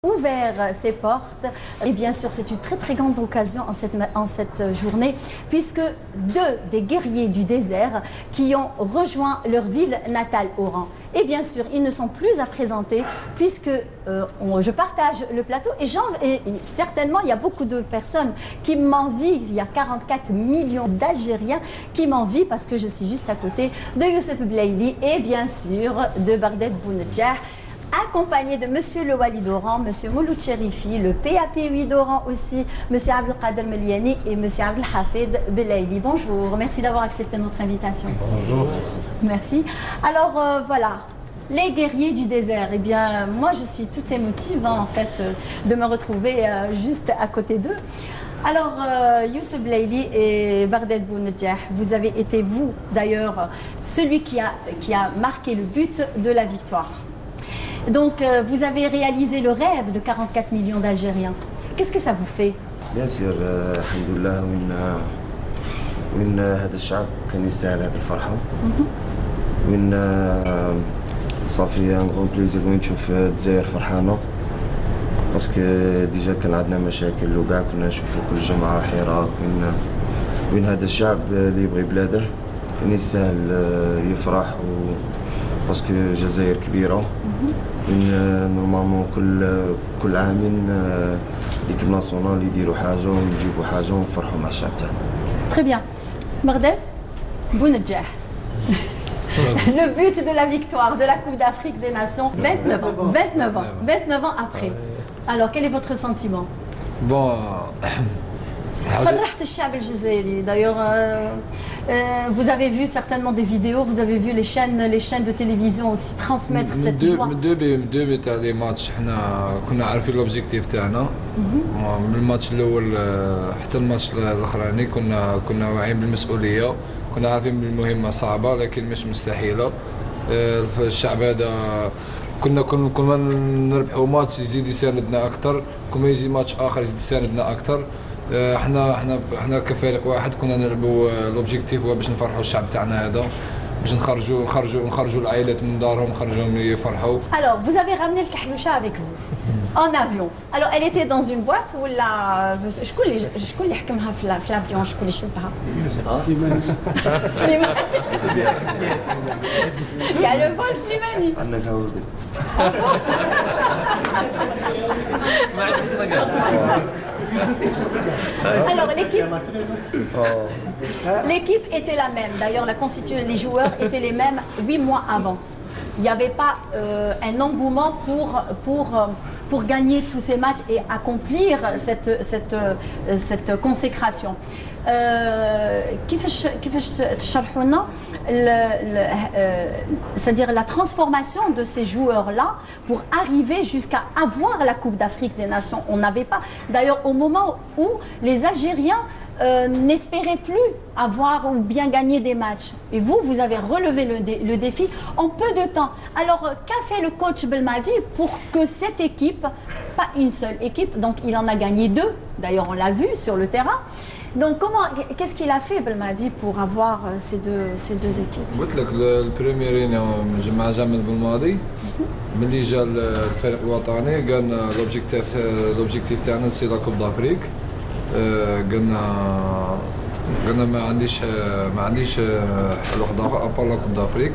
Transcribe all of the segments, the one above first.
Ouvert ses portes et bien sûr c'est une très grande occasion en cette journée puisque deux des guerriers du désert qui ont rejoint leur ville natale Oran et bien sûr ils ne sont plus à présenter puisque je partage le plateau et certainement il y a beaucoup de personnes qui m'envient, il y a 44 millions d'Algériens qui m'envient parce que je suis juste à côté de Youssef Blaili et bien sûr de Barded Bounedjah, accompagné de Monsieur le Wali d'Oran, Monsieur Mouloud Cherifi, le PAP8 d'Oran aussi, Monsieur Abdelkader Meliani et Monsieur Abdelhafid Belaili. Bonjour, merci d'avoir accepté notre invitation. Bonjour. Merci. Alors voilà, les guerriers du désert, eh bien moi je suis toute émotive en fait de me retrouver juste à côté d'eux. Alors, Youssef Blaili et Barded Bounedjah, vous avez été, vous d'ailleurs, celui qui a marqué le but de la victoire. Donc, vous avez réalisé le rêve de 44 millions d'Algériens. Qu'est-ce que ça vous fait? Bien sûr, alhamdoulilah, وين هذا الشعب كان يستاهل هذه الفرحة. وين صافي ان غون بليزير وين نشوف الجزائر فرحانة. باسكو ديجا كان عندنا مشاكل وكاع كنا نشوفوا كل جمعة حراك وين هذا الشعب اللي يبغي بلاده كان يستاهل يفرح باسكو الجزائر كبيرة. نورمالمون كل عامين ليكيب ناسيونال يديروا حاجه ونجيبوا حاجه ونفرحوا مع الشعب تاعنا. Très bien. Barded Bounedjah. Le but de la victoire de la Coupe d'Afrique des Nations, 29 ans après. Alors, quel est votre sentiment? Bon. فرحت الشعب الجزائري. D'ailleurs, vous avez vu certainement des vidéos, vous avez vu les chaînes de télévision aussi transmettre cette joie. من دوبي تاع لي ماتش حنا كنا عارفين لوبجيكتيف تاعنا من الماتش الاول حتى الماتش الاخراني كنا واعيين بالمسؤوليه، كنا عارفين بالمهمه صعبه لكن مش مستحيله. الشعب هذا كنا نربحوا ماتش يزيد يساندنا اكثر، كل ما يجي ماتش اخر يزيد يساندنا اكثر. احنا كفريق واحد كنا نلعبوا لوبجيكتيف هو باش نفرحوا الشعب تاعنا هذا، باش نخرجوا العائلات من دارهم نخرجوهم يفرحوا. Alors, vous avez ramené le kahloucha avec vous en avion. Alors, elle était dans une boîte ou là شكون اللي حكمها في الافيون، شكون اللي شدها؟ سليماني. يا لو بول سليماني. عندنا كاوبي. Alors l'équipe était la même. D'ailleurs, les joueurs étaient les mêmes 8 mois avant. Il n'y avait pas un engouement pour gagner tous ces matchs et accomplir cette consécration. كيفاش تشرحوا لنا c'est-à-dire la transformation de ces joueurs-là pour arriver jusqu'à avoir la Coupe d'Afrique des Nations. On n'avait pas, d'ailleurs au moment où les Algériens n'espéraient plus avoir ou bien gagner des matchs. Et vous avez relevé le défi en peu de temps. Alors, qu'a fait le coach Belmadi pour que cette équipe, pas une seule équipe, donc il en a gagné 2, d'ailleurs on l'a vu sur le terrain. Donc qu'est-ce qu'il a fait Belmadi pour avoir ces deux équipes? قلت لك البريميرين مع جامد بالماضي ملي جا الفريق الوطني قالنا لوبجيكتيف تاعنا سي لا كوب دافريك. قلنا ما عنديش حل واحد اخر ابار لا كوب دافريك.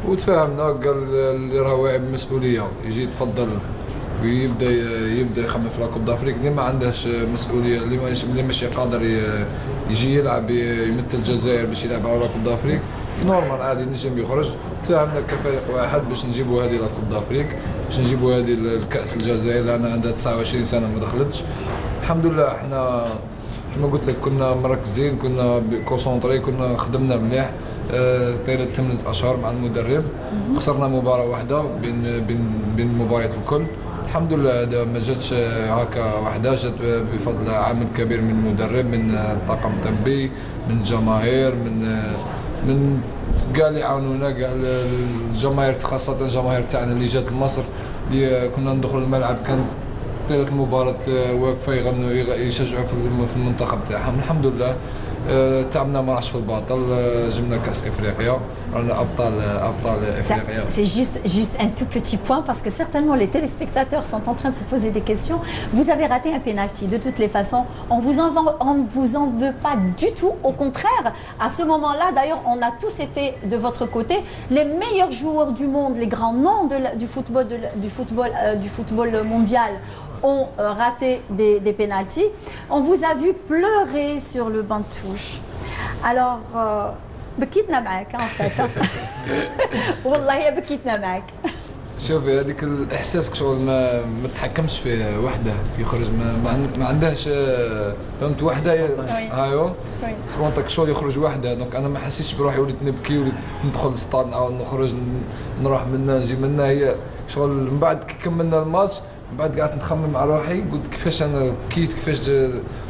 وتفاهمنا، قال اللي راه واعي بالمسؤوليه يجي يتفضل ويبدا يخمم في لا كوب دافريك. اللي ما عندهش مسؤوليه، اللي ماشي قادر يجي يلعب يمثل الجزائر باش يلعب على لا كوب دافريك، نورمال عادي نجم يخرج. تفاهمنا كفريق واحد باش نجيبوا هذه لا كوب دافريك، باش نجيبوا هذه الكاس الجزائر لان عندها 29 سنه ما دخلتش. الحمد لله احنا كما قلت لك كنا مركزين، كنا كونسونطري، كنا خدمنا مليح طيله 8 اشهر مع المدرب. خسرنا مباراه واحده بين المباريات الكل. الحمد لله هذا ما جاتش هكا وحده، جات بفضل عامل كبير من المدرب، من الطاقم الطبي، من الجماهير، من كاع اللي عاونونا، كاع الجماهير خاصه الجماهير تاعنا اللي جات لمصر، اللي كنا ندخلوا الملعب كان طيله المباراه واقفه يغنوا يشجعوا في المنتخب تاعهم. الحمد لله تعبنا ما راحش في الباطل، جبنا كاس افريقيا، رانا ابطال افريقيا. C'est juste un tout petit point parce que certainement les téléspectateurs sont en train de se poser des questions. Vous avez raté un penalty. De toutes les façons, on vous en veut pas du tout. Au contraire, à ce moment-là, d'ailleurs, on a tous été de votre côté. Les meilleurs joueurs du monde, les grands noms du football mondial ont raté des pénaltys. On vous a vu pleurer sur le banc de touche. Alors, بكيتنا معاك en fait. والله بكيتنا معاك. شوفي هذيك الاحساس شغل ما تحكمش فيه وحده يخرج ما عندهاش فهمت وحده ايوا سبونتك شغل يخرج وحده دونك انا ما حسيتش بروحي وليت نبكي وليت ندخل السطاد نعاود نخرج نروح منا نجي منا هي شغل من بعد كي كملنا الماتش من بعد قعدت نخمم مع روحي قلت كيفاش انا بكيت كيفاش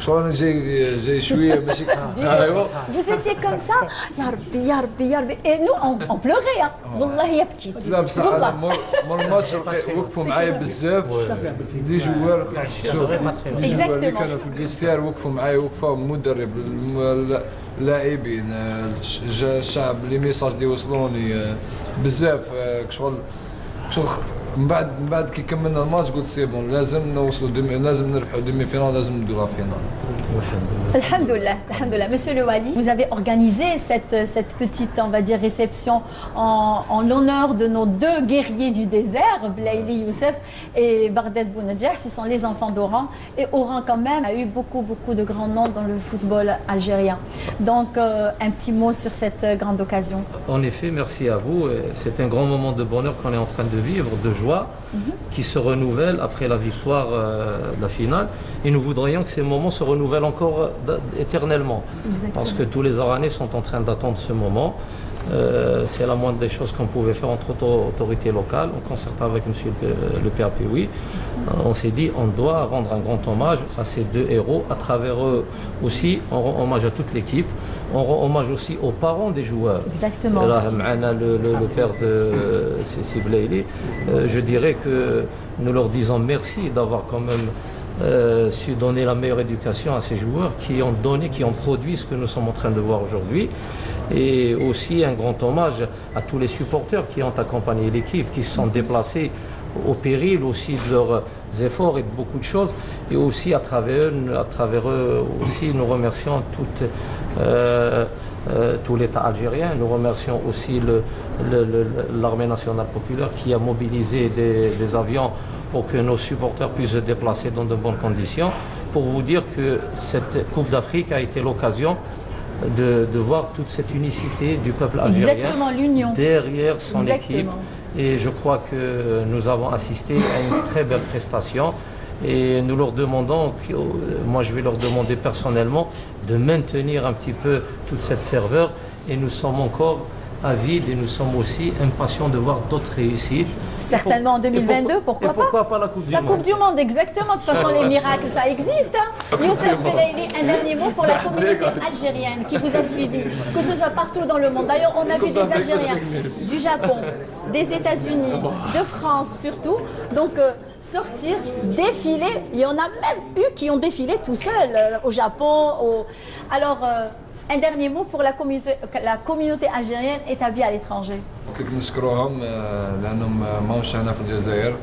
شغل انا جاي شويه ماشي ايوا Vous étiez comme ça يا ربي يا ربي يا ربي et nous on pleurait والله يا بكيت لا بصح انا مور الماتش وقفوا معايا بزاف دي جوار شوف دي جوار اللي كانوا في الفيستير وقفوا معايا وقفوا المدرب اللاعبين الشعب لي ميساج اللي وصلوني بزاف شغل من بعد كي كملنا الماتش قلت سي بون لازم نوصلوا لازم نربحوا ديمي فينال لازم نديروا فينال. Alhamdoulilah, alhamdoulilah. Monsieur le Wali, vous avez organisé cette petite, on va dire, réception en l'honneur de nos deux guerriers du désert, Blaili Youssef et Barded Bounedjah. Ce sont les enfants d'Oran. Et Oran, quand même, a eu beaucoup de grands noms dans le football algérien. Donc, un petit mot sur cette grande occasion. En effet, merci à vous. C'est un grand moment de bonheur qu'on est en train de vivre, de joie, qui se renouvelle après la victoire de la finale. Et nous voudrions que ces moments se renouvellent encore éternellement. Exactement. Parce que tous les Oranais sont en train d'attendre ce moment. C'est la moindre des choses qu'on pouvait faire entre autorités locales, en concertant avec monsieur le PAPOui. On s'est dit on doit rendre un grand hommage à ces deux héros. À travers eux aussi, on rend hommage à toute l'équipe. On rend hommage aussi aux parents des joueurs. Exactement. Là, le père de Sissi Blaili. Je dirais que nous leur disons merci d'avoir quand même su donner la meilleure éducation à ces joueurs qui ont donné, qui ont produit ce que nous sommes en train de voir aujourd'hui. Et aussi un grand hommage à tous les supporters qui ont accompagné l'équipe, qui se sont déplacés au péril aussi de leurs efforts et de beaucoup de choses. Et aussi à travers eux aussi, nous remercions tout l'État algérien. Nous remercions aussi l'armée nationale populaire qui a mobilisé des avions pour que nos supporters puissent se déplacer dans de bonnes conditions. Pour vous dire que cette Coupe d'Afrique a été l'occasion de voir toute cette unicité du peuple algérien. Exactement, l'union. Derrière son Exactement. équipe. Et je crois que nous avons assisté à une très belle prestation. Et nous leur demandons, moi je vais leur demander personnellement, de maintenir un petit peu toute cette ferveur. Et nous sommes encore avides et nous sommes aussi impatients de voir d'autres réussites. Certainement en 2022, pourquoi pas la Coupe du Monde. La Coupe du Monde, exactement. De toute façon, les miracles, ça existe. Hein. Youssef Belaili, un dernier mot pour la communauté algérienne qui vous a suivi, que ce soit partout dans le monde. D'ailleurs, on a vu des Algériens du Japon, des États-Unis, de France surtout. Donc, sortir, défiler. Il y en a même eu qui ont défilé tout seuls au Japon. Alors, un dernier mot pour la communauté algérienne établie à l'étranger. قلت لك نشكروهم لانهم ماهمش هنا في الجزائر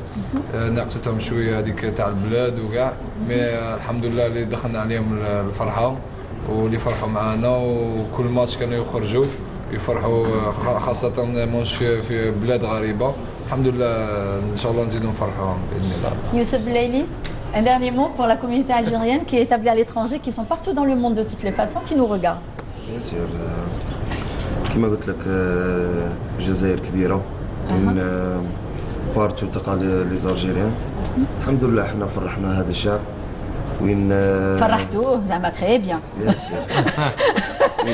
ناقصتهم شويه هذيك تاع البلاد وكاع مي الحمد لله اللي دخلنا عليهم الفرحه واللي فرحوا معنا وكل ماتش كانوا يخرجوا يفرحوا خاصه ماتش في بلاد غريبه الحمد لله ان شاء الله نزيدوا نفرحوهم باذن الله. Youssef Belaili, un dernier mot pour la communauté algérienne qui est établie à l'étranger, qui sont partout dans le monde de toutes les façons, qui nous regardent. Bien sûr. كما قلت لك الجزائر كبيره من بارتو تقع لي زالجيريان الحمد لله احنا فرحنا هذا الشعب وين فرحتوه زعما très bien.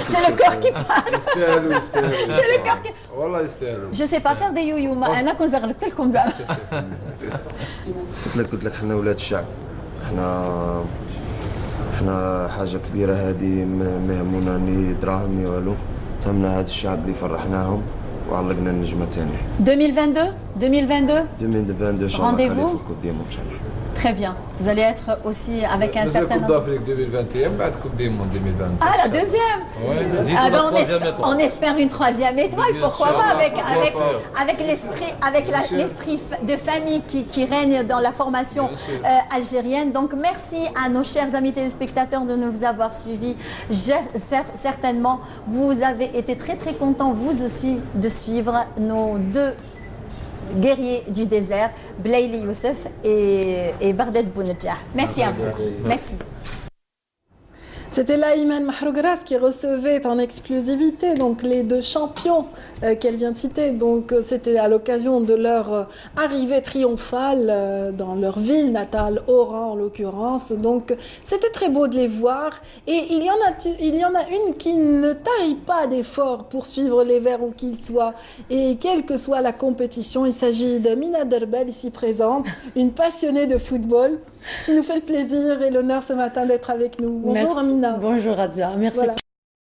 C'est le corps qui parle. يستاهلوا C'est le corps qui والله يستاهلوا. Je sais pas faire des يويو ما انا كون زغلت لكم زعما. قلت لك احنا ولاد الشعب احنا حاجه كبيره هذه ما يهمونا ني دراهم ني والو تهمنا هذا الشعب اللي فرحناهم وعلقنا النجمه الثانيه 2022 2022 ان شاء الله Rendez-vous. نخلي في الكوب ديما ان شاء الله. Très bien. Vous allez être aussi avec un La certain Coupe nombre. d'Afrique 2021, بعد Coupe du Monde 2022. Ah, la deuxième. Ouais. Ah ben, on espère une troisième étoile, Bien pourquoi sûr, pas, bien sûr. avec l'esprit, sûr. l'esprit de famille qui règne dans la formation Bien sûr. algérienne. Donc merci à nos chers amis téléspectateurs de nous avoir suivis. Certainement, vous avez été très très contents, vous aussi, de suivre nos deux guerriers du désert, Blaili Youssef et Bardet Bounedjah. Merci à vous. Merci. C'était là Iman Mahrougras qui recevait en exclusivité donc les deux champions qu'elle vient de citer. Donc c'était à l'occasion de leur arrivée triomphale dans leur ville natale, Oran en l'occurrence. Donc c'était très beau de les voir. Et il y en a une qui ne tarit pas d'efforts pour suivre les Verts où qu'ils soient. Et quelle que soit la compétition, il s'agit de Mina Derbel ici présente, une passionnée de football qui nous fait le plaisir et l'honneur ce matin d'être avec nous. Bonjour Merci. Amina. Bonjour Radia, merci. Voilà.